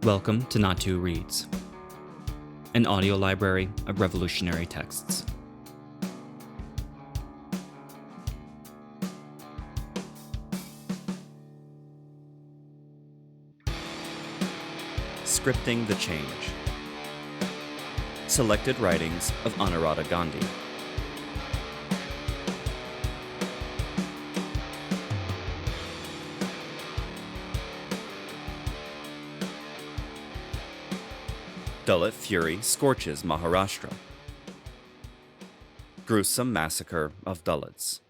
Welcome to Natu Reads, an audio library of revolutionary texts. Scripting the Change. Selected writings of Anuradha Ghandy. Dalit Fury Scorches Maharastra. Gruesome Massacre of Dalits.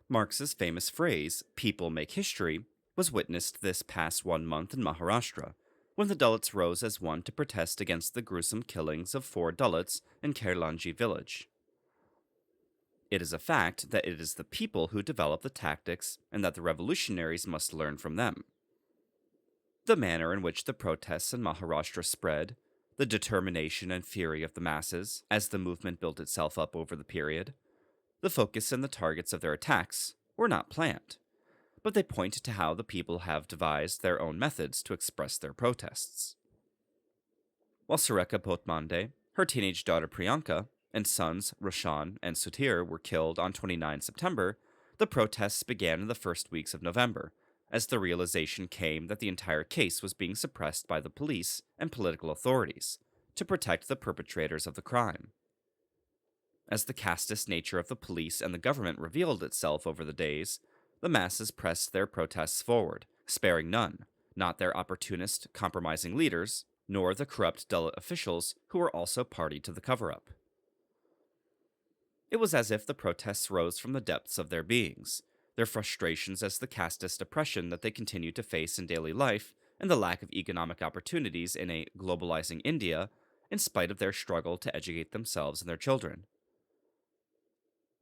Marx's famous phrase, "People make history," was witnessed this past 1 month in Maharashtra, when the Dalits rose as one to protest against the gruesome killings of 4 Dalits in Kerlanji village. It is a fact that it is the people who develop the tactics and that the revolutionaries must learn from them. The manner in which the protests in Maharashtra spread, the determination and fury of the masses as the movement built itself up over the period, the focus and the targets of their attacks were not planned, but they point to how the people have devised their own methods to express their protests. While Sureka Potmande, her teenage daughter Priyanka, and sons Roshan and Sudhir were killed on 29 September, the protests began in the first weeks of November, as the realization came that the entire case was being suppressed by the police and political authorities to protect the perpetrators of the crime. As the casteist nature of the police and the government revealed itself over the days, the masses pressed their protests forward, sparing none, not their opportunist, compromising leaders, nor the corrupt Dalit officials who were also party to the cover-up. It was as if the protests rose from the depths of their beings, their frustrations as the casteist oppression that they continued to face in daily life and the lack of economic opportunities in a globalizing India, in spite of their struggle to educate themselves and their children.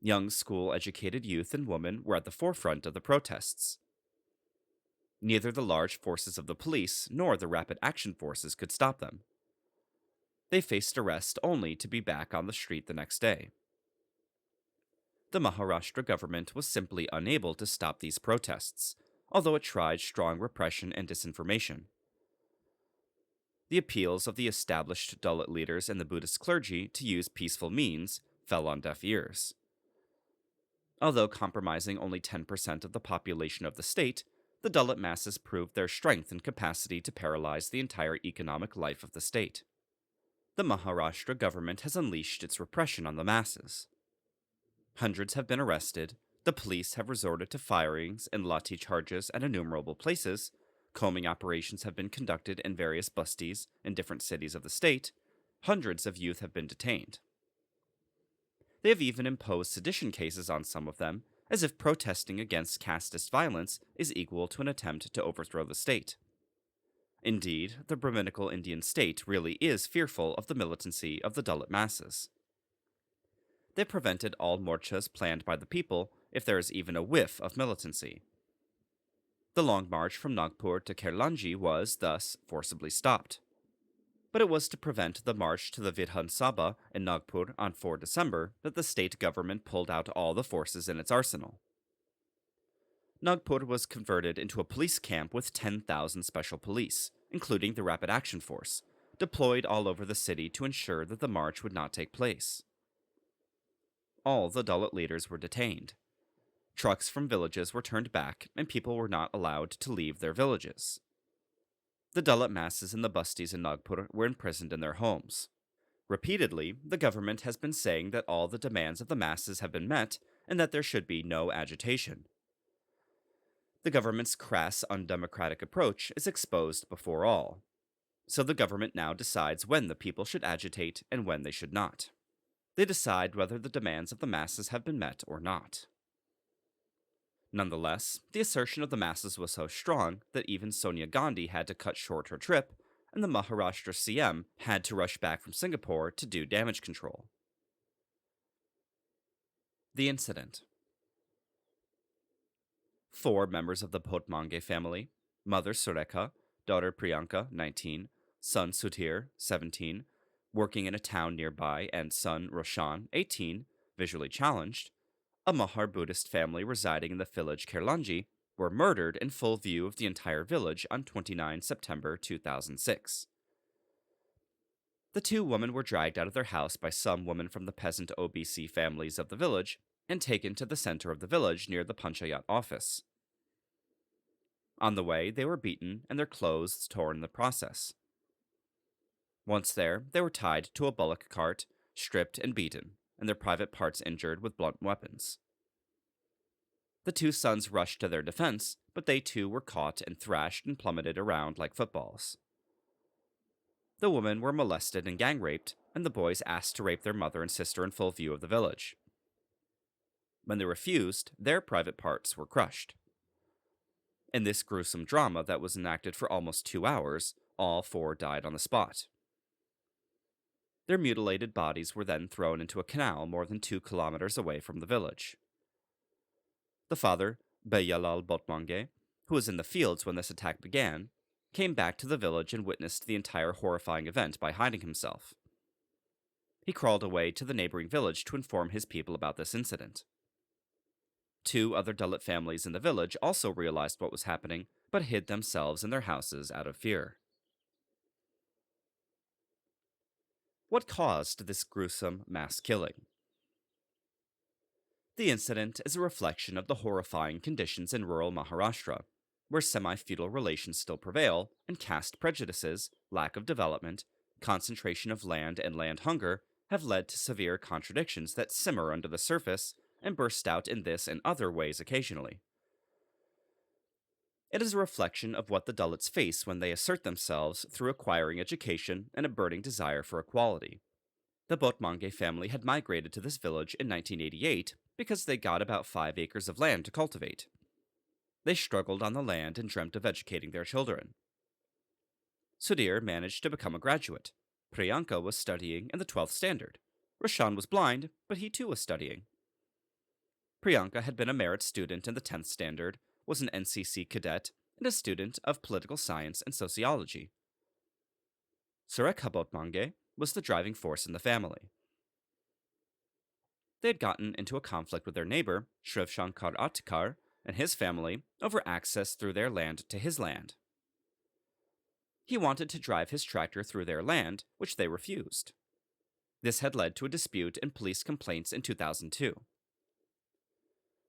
Young school-educated youth and women were at the forefront of the protests. Neither the large forces of the police nor the rapid action forces could stop them. They faced arrest only to be back on the street the next day. The Maharashtra government was simply unable to stop these protests, although it tried strong repression and disinformation. The appeals of the established Dalit leaders and the Buddhist clergy to use peaceful means fell on deaf ears. Although compromising only 10% of the population of the state, the Dalit masses proved their strength and capacity to paralyze the entire economic life of the state. The Maharashtra government has unleashed its repression on the masses. Hundreds have been arrested, the police have resorted to firings and lathi charges at innumerable places, combing operations have been conducted in various busties in different cities of the state, hundreds of youth have been detained. They have even imposed sedition cases on some of them, as if protesting against casteist violence is equal to an attempt to overthrow the state. Indeed, the Brahminical Indian state really is fearful of the militancy of the Dalit masses. They prevented all morchas planned by the people if there is even a whiff of militancy. The long march from Nagpur to Kerlanji was, thus, forcibly stopped. But it was to prevent the march to the Vidhan Sabha in Nagpur on 4 December that the state government pulled out all the forces in its arsenal. Nagpur was converted into a police camp with 10,000 special police, including the Rapid Action Force, deployed all over the city to ensure that the march would not take place. All the Dalit leaders were detained. Trucks from villages were turned back, and people were not allowed to leave their villages. The Dalit masses in the busties in Nagpur were imprisoned in their homes. Repeatedly, the government has been saying that all the demands of the masses have been met and that there should be no agitation. The government's crass, undemocratic approach is exposed before all. So the government now decides when the people should agitate and when they should not. They decide whether the demands of the masses have been met or not. Nonetheless, the assertion of the masses was so strong that even Sonia Gandhi had to cut short her trip, and the Maharashtra CM had to rush back from Singapore to do damage control. The incident. 4 members of the Potmange family, mother Sureka, daughter Priyanka, 19, son Sudhir, 17, working in a town nearby, and son Roshan, 18, visually challenged, a Mahar Buddhist family residing in the village Kerlanji, were murdered in full view of the entire village on 29 September 2006. The two women were dragged out of their house by some women from the peasant OBC families of the village and taken to the center of the village near the Panchayat office. On the way, they were beaten and their clothes torn in the process. Once there, they were tied to a bullock cart, stripped and beaten, and their private parts injured with blunt weapons. The two sons rushed to their defense, but they too were caught and thrashed and plummeted around like footballs. The women were molested and gang raped, and the boys asked to rape their mother and sister in full view of the village. When they refused, their private parts were crushed. In this gruesome drama that was enacted for almost 2 hours, all four died on the spot. Their mutilated bodies were then thrown into a canal more than 2 kilometers away from the village. The father, Beyalal Botmange, who was in the fields when this attack began, came back to the village and witnessed the entire horrifying event by hiding himself. He crawled away to the neighboring village to inform his people about this incident. 2 other Dalit families in the village also realized what was happening, but hid themselves in their houses out of fear. What caused this gruesome mass killing? The incident is a reflection of the horrifying conditions in rural Maharashtra, where semi-feudal relations still prevail, and caste prejudices, lack of development, concentration of land and land hunger have led to severe contradictions that simmer under the surface and burst out in this and other ways occasionally. It is a reflection of what the Dalits face when they assert themselves through acquiring education and a burning desire for equality. The Botmange family had migrated to this village in 1988 because they got about 5 acres of land to cultivate. They struggled on the land and dreamt of educating their children. Sudhir managed to become a graduate. Priyanka was studying in the 12th standard. Roshan was blind, but he too was studying. Priyanka had been a merit student in the 10th standard, was an NCC cadet, and a student of political science and sociology. Surekha Botmange was the driving force in the family. They had gotten into a conflict with their neighbor, Shriv Shankar Atkar, and his family over access through their land to his land. He wanted to drive his tractor through their land, which they refused. This had led to a dispute and police complaints in 2002.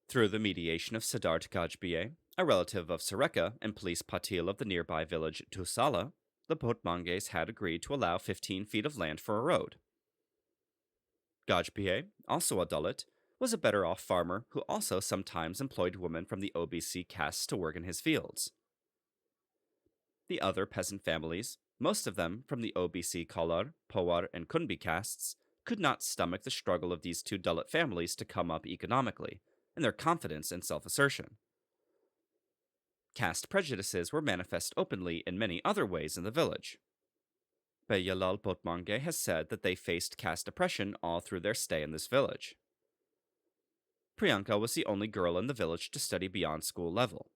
Through the mediation of Siddharth Gajbhye, a relative of Surekha and police patil of the nearby village Tusala, the Botmanges had agreed to allow 15 feet of land for a road. Gajbhye, also a Dalit, was a better-off farmer who also sometimes employed women from the OBC castes to work in his fields. The other peasant families, most of them from the OBC Kalar, Powar, and Kunbi castes, could not stomach the struggle of these 2 Dalit families to come up economically, and their confidence and self-assertion. Caste prejudices were manifest openly in many other ways in the village. Beyalal Botmange has said that they faced caste oppression all through their stay in this village. Priyanka was the only girl in the village to study beyond school level.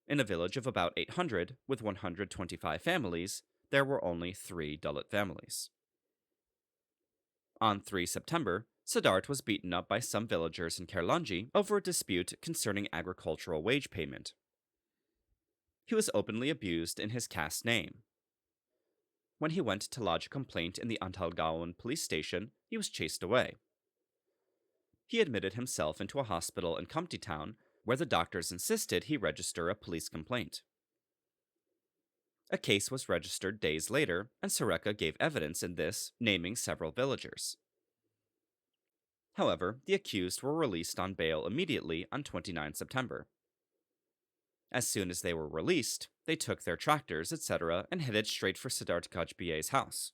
In a village of about 800, with 125 families, there were only 3 Dalit families. On 3 September, Siddharth was beaten up by some villagers in Kerlanji over a dispute concerning agricultural wage payment. He was openly abused in his caste name. When he went to lodge a complaint in the Antalgaon police station, he was chased away. He admitted himself into a hospital in Kamti town, where the doctors insisted he register a police complaint. A case was registered days later, and Surekha gave evidence in this, naming several villagers. However, the accused were released on bail immediately on 29 September. As soon as they were released, they took their tractors, etc., and headed straight for Siddharth Gajbhye's house.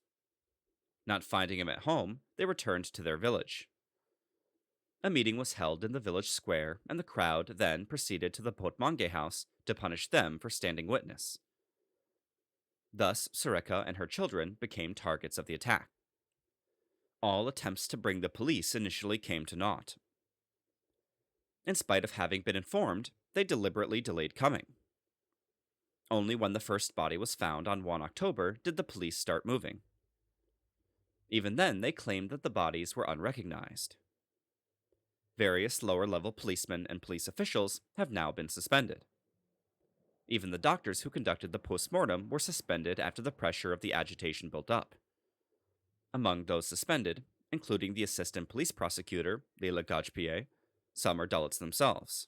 Not finding him at home, they returned to their village. A meeting was held in the village square, and the crowd then proceeded to the Botmange house to punish them for standing witness. Thus, Surekha and her children became targets of the attack. All attempts to bring the police initially came to naught. In spite of having been informed, they deliberately delayed coming. Only when the first body was found on 1 October did the police start moving. Even then, they claimed that the bodies were unrecognized. Various lower level policemen and police officials have now been suspended. Even the doctors who conducted the post-mortem were suspended after the pressure of the agitation built up. Among those suspended, including the assistant police prosecutor, Leela Gajpie, some are Dalits themselves.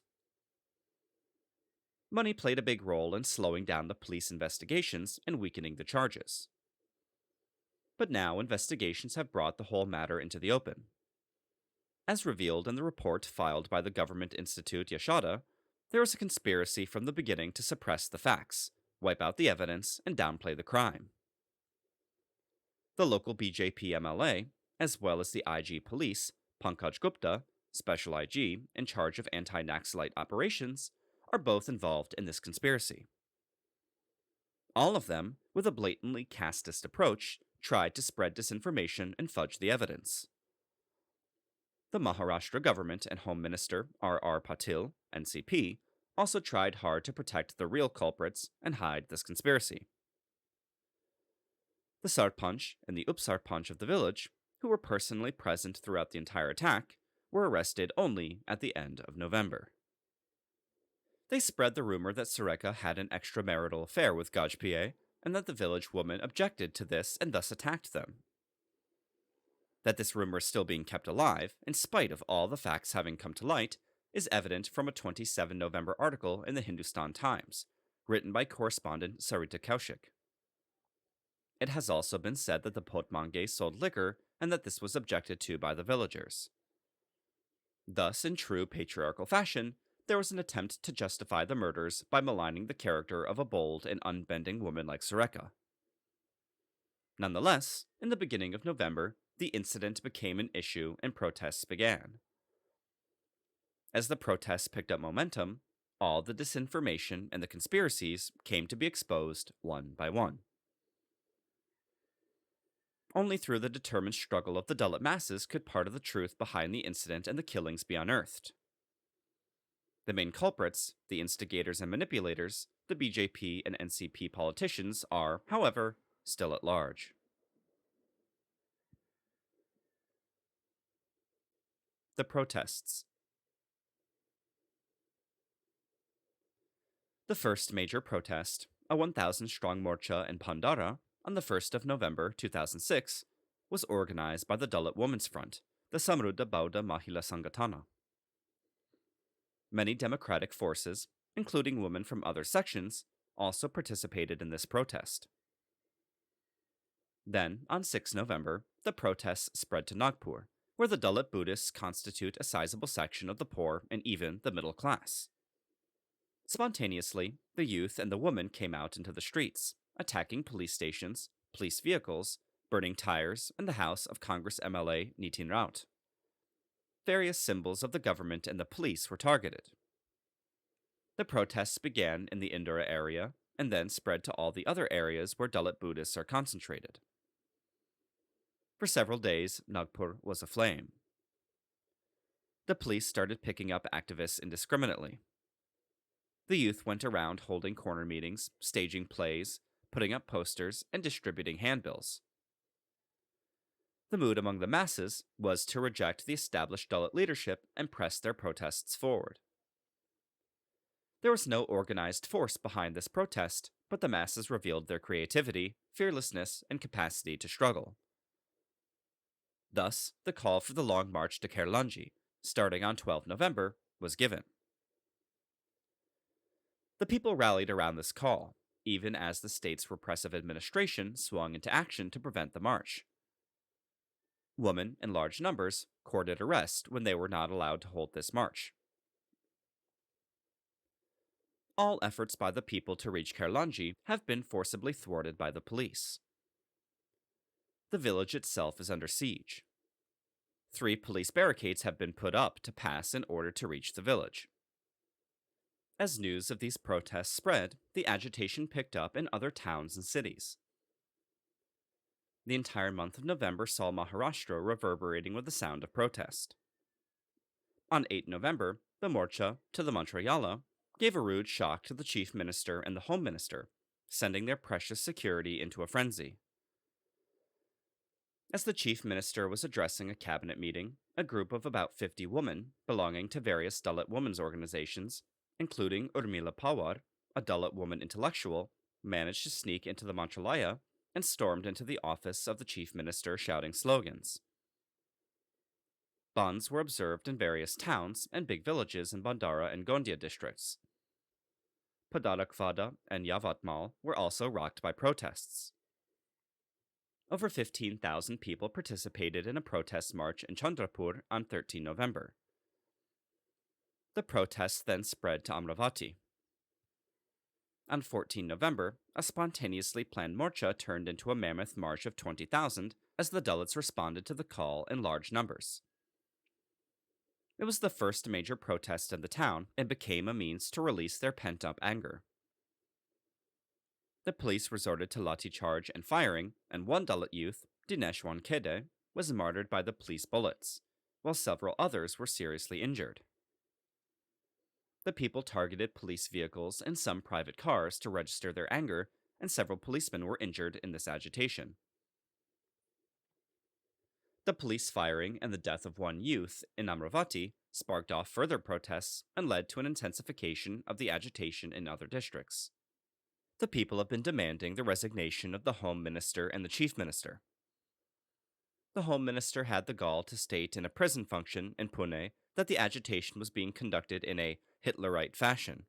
Money played a big role in slowing down the police investigations and weakening the charges. But now investigations have brought the whole matter into the open. As revealed in the report filed by the Government Institute Yashada, there was a conspiracy from the beginning to suppress the facts, wipe out the evidence, and downplay the crime. The local BJP MLA, as well as the IG police, Pankaj Gupta, Special IG in charge of anti-Naxalite operations, are both involved in this conspiracy. All of them, with a blatantly casteist approach, tried to spread disinformation and fudge the evidence. The Maharashtra government and Home Minister R.R. Patil, NCP, also tried hard to protect the real culprits and hide this conspiracy. The Sarpanch and the Upsarpanch of the village, who were personally present throughout the entire attack, were arrested only at the end of November. They spread the rumor that Sureka had an extramarital affair with Gajpie and that the village woman objected to this and thus attacked them. That this rumor is still being kept alive, in spite of all the facts having come to light, is evident from a 27 November article in the Hindustan Times, written by correspondent Sarita Kaushik. It has also been said that the Potmange sold liquor and that this was objected to by the villagers. Thus, in true patriarchal fashion, there was an attempt to justify the murders by maligning the character of a bold and unbending woman like Sureka. Nonetheless, in the beginning of November, the incident became an issue and protests began. As the protests picked up momentum, all the disinformation and the conspiracies came to be exposed one by one. Only through the determined struggle of the Dalit masses could part of the truth behind the incident and the killings be unearthed. The main culprits, the instigators and manipulators, the BJP and NCP politicians are, however, still at large. The protests. The first major protest, a 1,000-strong morcha in Pandara, on the 1st of November 2006, was organized by the Dalit Women's Front, the Samruddha Bauddha Mahila Sangatana. Many democratic forces, including women from other sections, also participated in this protest. Then, on 6 November, the protests spread to Nagpur, where the Dalit Buddhists constitute a sizable section of the poor and even the middle class. Spontaneously, the youth and the women came out into the streets, attacking police stations, police vehicles, burning tires, and the house of Congress MLA Nitin Raut. Various symbols of the government and the police were targeted. The protests began in the Indore area and then spread to all the other areas where Dalit Buddhists are concentrated. For several days, Nagpur was aflame. The police started picking up activists indiscriminately. The youth went around holding corner meetings, staging plays, putting up posters, and distributing handbills. The mood among the masses was to reject the established Dalit leadership and press their protests forward. There was no organized force behind this protest, but the masses revealed their creativity, fearlessness, and capacity to struggle. Thus, the call for the Long March to Kairlanji, starting on 12 November, was given. The people rallied around this call, even as the state's repressive administration swung into action to prevent the march. Women, in large numbers, courted arrest when they were not allowed to hold this march. All efforts by the people to reach Kairlanji have been forcibly thwarted by the police. The village itself is under siege. 3 police barricades have been put up to pass in order to reach the village. As news of these protests spread, the agitation picked up in other towns and cities. The entire month of November saw Maharashtra reverberating with the sound of protest. On 8 November, the Morcha, to the Mantrayala, gave a rude shock to the chief minister and the home minister, sending their precious security into a frenzy. As the chief minister was addressing a cabinet meeting, a group of about 50 women belonging to various Dalit women's organizations, including Urmila Pawar, a Dalit woman intellectual, managed to sneak into the Manchalaya and stormed into the office of the chief minister shouting slogans. Bands were observed in various towns and big villages in Bandara and Gondia districts. Padarakvada and Yavatmal were also rocked by protests. Over 15,000 people participated in a protest march in Chandrapur on 13 November. The protests then spread to Amravati. On 14 November, a spontaneously planned morcha turned into a mammoth march of 20,000 as the Dalits responded to the call in large numbers. It was the first major protest in the town and became a means to release their pent-up anger. The police resorted to lathi charge and firing, and one Dalit youth, Dinesh Wankede, was martyred by the police bullets, while several others were seriously injured. The people targeted police vehicles and some private cars to register their anger, and several policemen were injured in this agitation. The police firing and the death of one youth in Amravati sparked off further protests and led to an intensification of the agitation in other districts. The people have been demanding the resignation of the Home Minister and the Chief Minister. The Home Minister had the gall to state in a prison function in Pune that the agitation was being conducted in a Hitlerite fashion.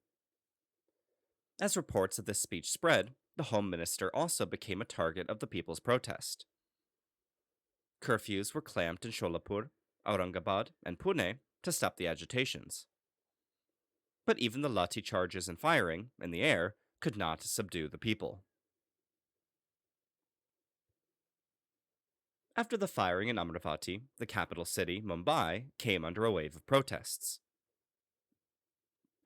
As reports of this speech spread, the Home Minister also became a target of the people's protest. Curfews were clamped in Sholapur, Aurangabad, and Pune to stop the agitations. But even the lathi charges and firing in the air could not subdue the people. After the firing in Amravati, the capital city, Mumbai, came under a wave of protests.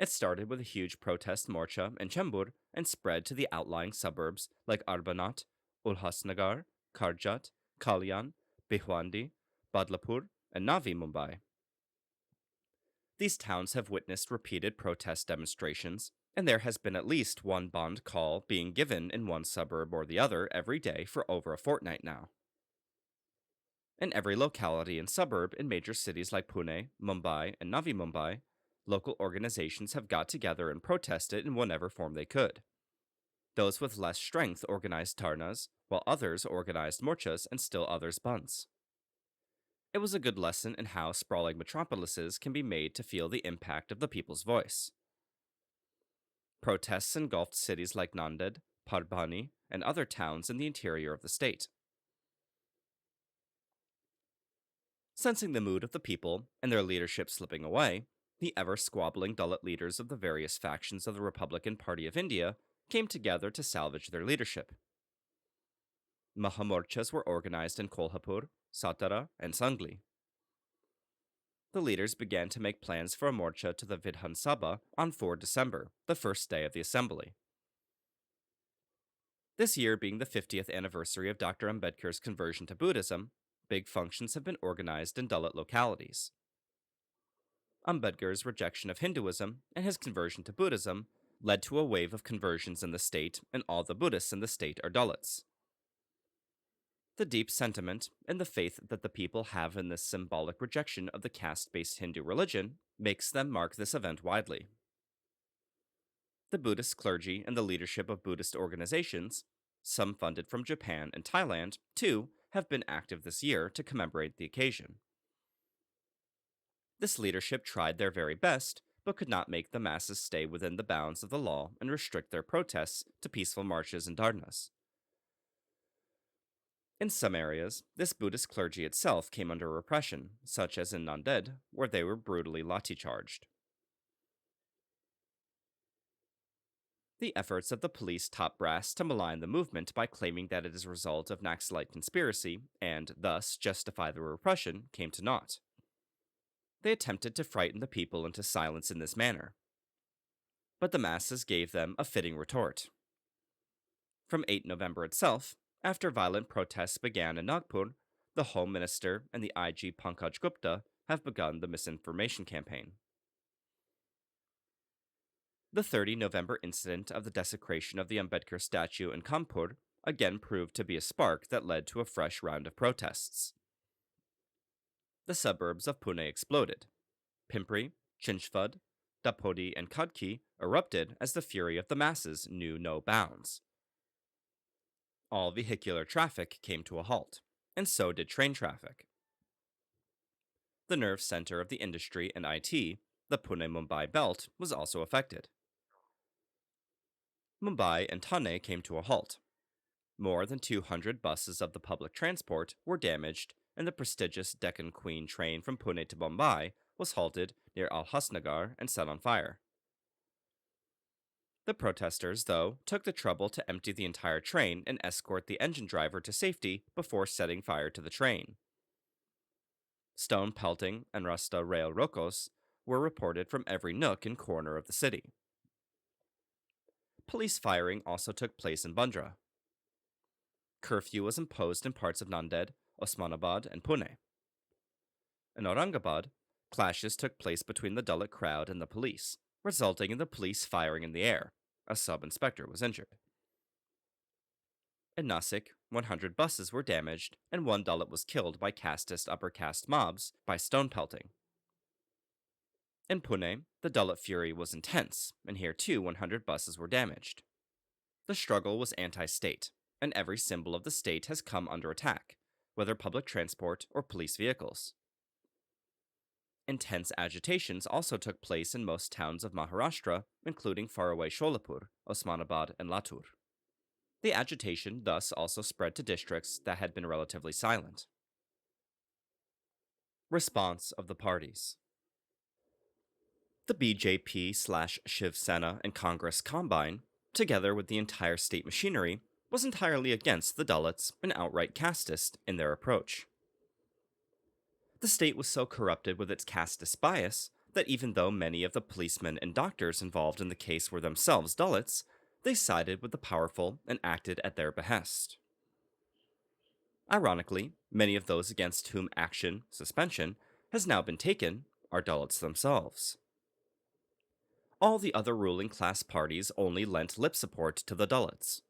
It started with a huge protest morcha in Chembur and spread to the outlying suburbs like Arbanat, Ulhasnagar, Karjat, Kalyan, Bihwandi, Badlapur, and Navi Mumbai. These towns have witnessed repeated protest demonstrations, and there has been at least one bond call being given in one suburb or the other every day for over a fortnight now. In every locality and suburb in major cities like Pune, Mumbai, and Navi Mumbai, local organizations have got together and protested in whatever form they could. Those with less strength organized dharnas, while others organized morchas and still others bunds. It was a good lesson in how sprawling metropolises can be made to feel the impact of the people's voice. Protests engulfed cities like Nanded, Parbhani, and other towns in the interior of the state. Sensing the mood of the people and their leadership slipping away, the ever-squabbling Dalit leaders of the various factions of the Republican Party of India came together to salvage their leadership. Mahamorchas were organized in Kolhapur, Satara, and Sangli. The leaders began to make plans for a morcha to the Vidhan Sabha on 4 December, the first day of the assembly. This year being the 50th anniversary of Dr. Ambedkar's conversion to Buddhism, big functions have been organized in Dalit localities. Ambedkar's rejection of Hinduism and his conversion to Buddhism led to a wave of conversions in the state, and all the Buddhists in the state are Dalits. The deep sentiment and the faith that the people have in this symbolic rejection of the caste-based Hindu religion makes them mark this event widely. The Buddhist clergy and the leadership of Buddhist organizations, some funded from Japan and Thailand, too, have been active this year to commemorate the occasion. This leadership tried their very best, but could not make the masses stay within the bounds of the law and restrict their protests to peaceful marches and dharnas. In some areas, this Buddhist clergy itself came under repression, such as in Nanded, where they were brutally lathi-charged. The efforts of the police top brass to malign the movement by claiming that it is a result of Naxalite conspiracy, and thus justify the repression, came to naught. They attempted to frighten the people into silence in this manner. But the masses gave them a fitting retort. From 8 November itself, after violent protests began in Nagpur, the Home Minister and the IG Pankaj Gupta have begun the misinformation campaign. The 30 November incident of the desecration of the Ambedkar statue in Kanpur again proved to be a spark that led to a fresh round of protests. The suburbs of Pune exploded. Pimpri, Chinchvad, Dapodi, and Khadki erupted as the fury of the masses knew no bounds. All vehicular traffic came to a halt, and so did train traffic. The nerve center of the industry and IT, the Pune-Mumbai belt, was also affected. Mumbai and Thane came to a halt. More than 200 buses of the public transport were damaged, and the prestigious Deccan Queen train from Pune to Mumbai was halted near Alhasnagar and set on fire. The protesters, though, took the trouble to empty the entire train and escort the engine driver to safety before setting fire to the train. Stone pelting and Rasta rail rocos were reported from every nook and corner of the city. Police firing also took place in Bandra. Curfew was imposed in parts of Nanded, Osmanabad, and Pune. In Aurangabad, clashes took place between the Dalit crowd and the police, resulting in the police firing in the air. A sub-inspector was injured. In Nasik, 100 buses were damaged, and one Dalit was killed by casteist upper caste mobs by stone pelting. In Pune, the Dalit fury was intense, and here too 100 buses were damaged. The struggle was anti-state, and every symbol of the state has come under attack, whether public transport or police vehicles. Intense agitations also took place in most towns of Maharashtra, including faraway Sholapur, Osmanabad, and Latur. The agitation thus also spread to districts that had been relatively silent. Response of the parties. The BJP/Shiv Sena and Congress combine, together with the entire state machinery, was entirely against the Dalits and outright casteist in their approach. The state was so corrupted with its casteist bias that even though many of the policemen and doctors involved in the case were themselves Dalits, they sided with the powerful and acted at their behest. Ironically, many of those against whom suspension, has now been taken are Dalits themselves. All the other ruling class parties only lent lip support to the Dalits.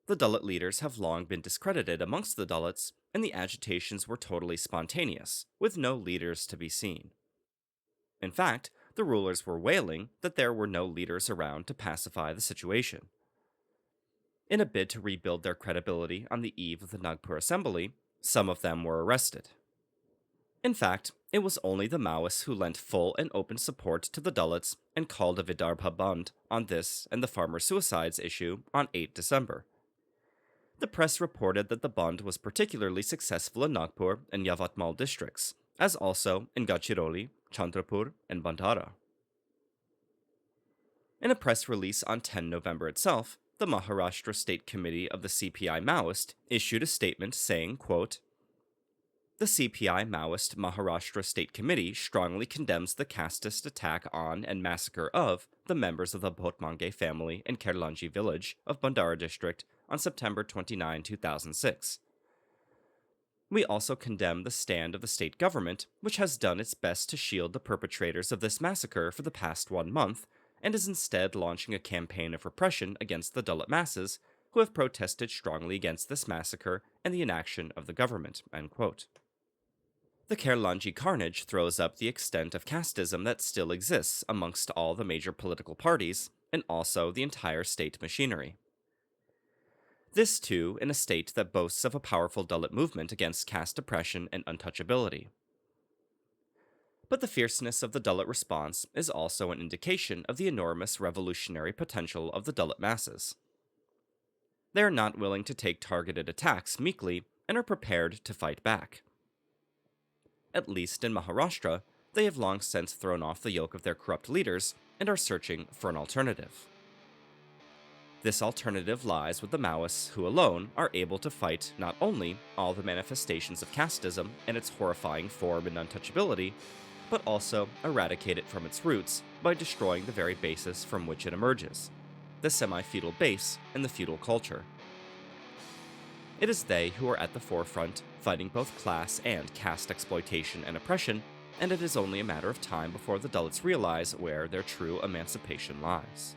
The Dalit leaders have long been discredited amongst the Dalits, and the agitations were totally spontaneous, with no leaders to be seen. In fact, the rulers were wailing that there were no leaders around to pacify the situation. In a bid to rebuild their credibility on the eve of the Nagpur assembly, some of them were arrested. In fact, it was only the Maoists who lent full and open support to the Dalits and called a Vidarbha Bandh on this and the farmer suicides issue on 8 December. The press reported that the Bandh was particularly successful in Nagpur and Yavatmal districts, as also in Gadchiroli, Chandrapur, and Bandhara. In a press release on 10 November itself, the Maharashtra State Committee of the CPI Maoist issued a statement saying, quote, "The CPI Maoist Maharashtra State Committee strongly condemns the casteist attack on and massacre of the members of the Bhotmange family in Kerlanji village of Bandara district on September 29, 2006. We also condemn the stand of the state government, which has done its best to shield the perpetrators of this massacre for the past 1 month, and is instead launching a campaign of repression against the Dalit masses, who have protested strongly against this massacre and the inaction of the government." End quote. The Kerlanji carnage throws up the extent of casteism that still exists amongst all the major political parties, and also the entire state machinery. This, too, in a state that boasts of a powerful Dalit movement against caste oppression and untouchability. But the fierceness of the Dalit response is also an indication of the enormous revolutionary potential of the Dalit masses. They are not willing to take targeted attacks meekly and are prepared to fight back. At least in Maharashtra, they have long since thrown off the yoke of their corrupt leaders and are searching for an alternative. This alternative lies with the Maoists, who alone are able to fight not only all the manifestations of casteism and its horrifying form and untouchability, but also eradicate it from its roots by destroying the very basis from which it emerges, the semi-feudal base and the feudal culture. It is they who are at the forefront, fighting both class and caste exploitation and oppression, and it is only a matter of time before the Dalits realize where their true emancipation lies.